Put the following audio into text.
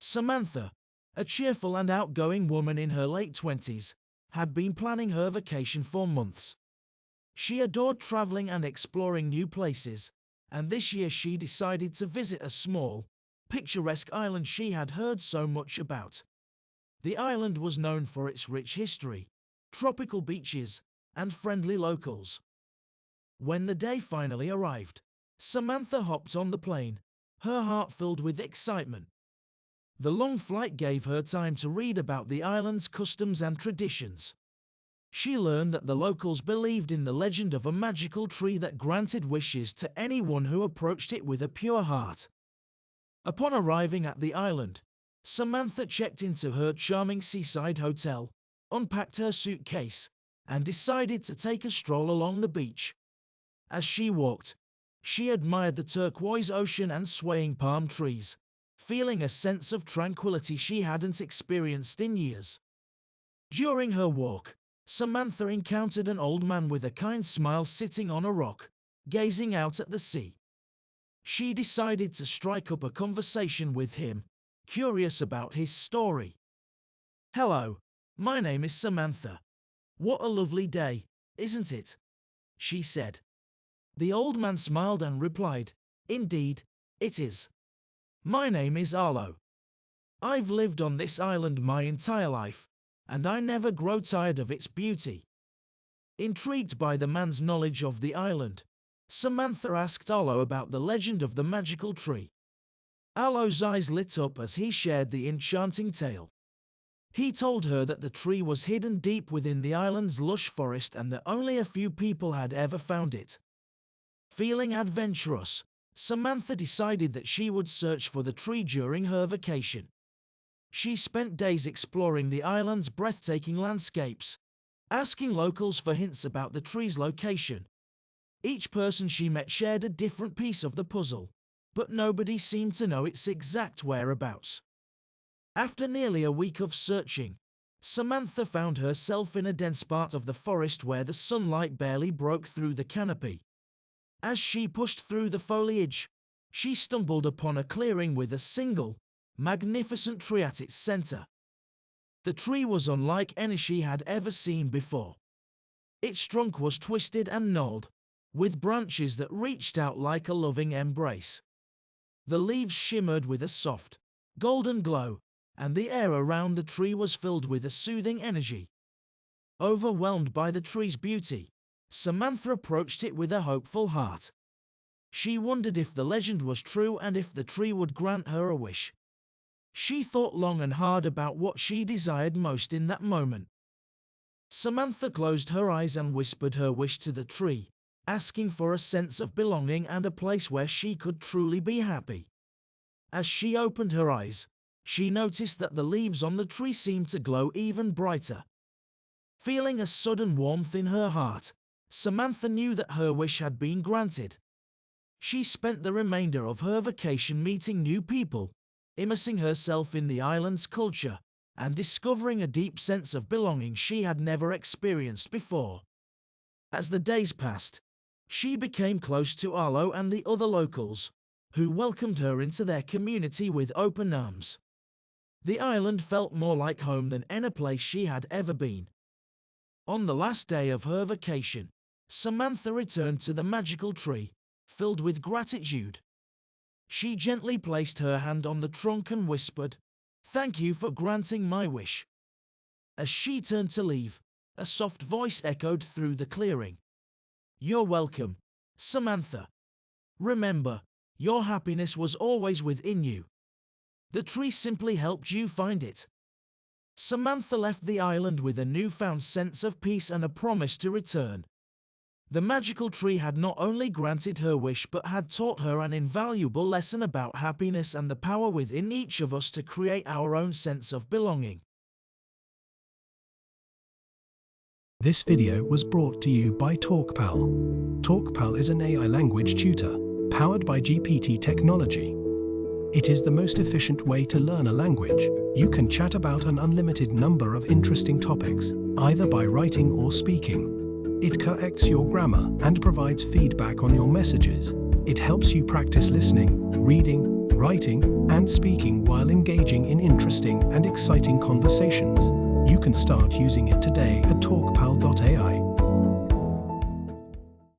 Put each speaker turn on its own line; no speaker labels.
Samantha, a cheerful and outgoing woman in her late 20s, had been planning her vacation for months. She adored traveling and exploring new places, and this year she decided to visit a small, picturesque island she had heard so much about. The island was known for its rich history, tropical beaches, and friendly locals. When the day finally arrived, Samantha hopped on the plane, her heart filled with excitement. The long flight gave her time to read about the island's customs and traditions. She learned that the locals believed in the legend of a magical tree that granted wishes to anyone who approached it with a pure heart. Upon arriving at the island, Samantha checked into her charming seaside hotel, unpacked her suitcase, and decided to take a stroll along the beach. As she walked, she admired the turquoise ocean and swaying palm trees, feeling a sense of tranquility she hadn't experienced in years. During her walk, Samantha encountered an old man with a kind smile sitting on a rock, gazing out at the sea. She decided to strike up a conversation with him, curious about his story. "Hello, my name is Samantha. What a lovely day, isn't it?" she said. The old man smiled and replied, "Indeed, it is. My name is Arlo. I've lived on this island my entire life, and I never grow tired of its beauty." Intrigued by the man's knowledge of the island, Samantha asked Arlo about the legend of the magical tree. Arlo's eyes lit up as he shared the enchanting tale. He told her that the tree was hidden deep within the island's lush forest and that only a few people had ever found it. Feeling adventurous, Samantha decided that she would search for the tree during her vacation. She spent days exploring the island's breathtaking landscapes, asking locals for hints about the tree's location. Each person she met shared a different piece of the puzzle, but nobody seemed to know its exact whereabouts. After nearly a week of searching, Samantha found herself in a dense part of the forest where the sunlight barely broke through the canopy. As she pushed through the foliage, she stumbled upon a clearing with a single, magnificent tree at its center. The tree was unlike any she had ever seen before. Its trunk was twisted and gnarled, with branches that reached out like a loving embrace. The leaves shimmered with a soft, golden glow, and the air around the tree was filled with a soothing energy. Overwhelmed by the tree's beauty, Samantha approached it with a hopeful heart. She wondered if the legend was true and if the tree would grant her a wish. She thought long and hard about what she desired most in that moment. Samantha closed her eyes and whispered her wish to the tree, asking for a sense of belonging and a place where she could truly be happy. As she opened her eyes, she noticed that the leaves on the tree seemed to glow even brighter. Feeling a sudden warmth in her heart, Samantha knew that her wish had been granted. She spent the remainder of her vacation meeting new people, immersing herself in the island's culture, and discovering a deep sense of belonging she had never experienced before. As the days passed, she became close to Arlo and the other locals, who welcomed her into their community with open arms. The island felt more like home than any place she had ever been. On the last day of her vacation, Samantha returned to the magical tree, filled with gratitude. She gently placed her hand on the trunk and whispered, "Thank you for granting my wish." As she turned to leave, a soft voice echoed through the clearing. "You're welcome, Samantha. Remember, your happiness was always within you. The tree simply helped you find it." Samantha left the island with a newfound sense of peace and a promise to return. The magical tree had not only granted her wish but had taught her an invaluable lesson about happiness and the power within each of us to create our own sense of belonging.
This video was brought to you by Talkpal. Talkpal is an AI language tutor, powered by GPT technology. It is the most efficient way to learn a language. You can chat about an unlimited number of interesting topics, either by writing or speaking. It corrects your grammar and provides feedback on your messages. It helps you practice listening, reading, writing, and speaking while engaging in interesting and exciting conversations. You can start using it today at talkpal.ai.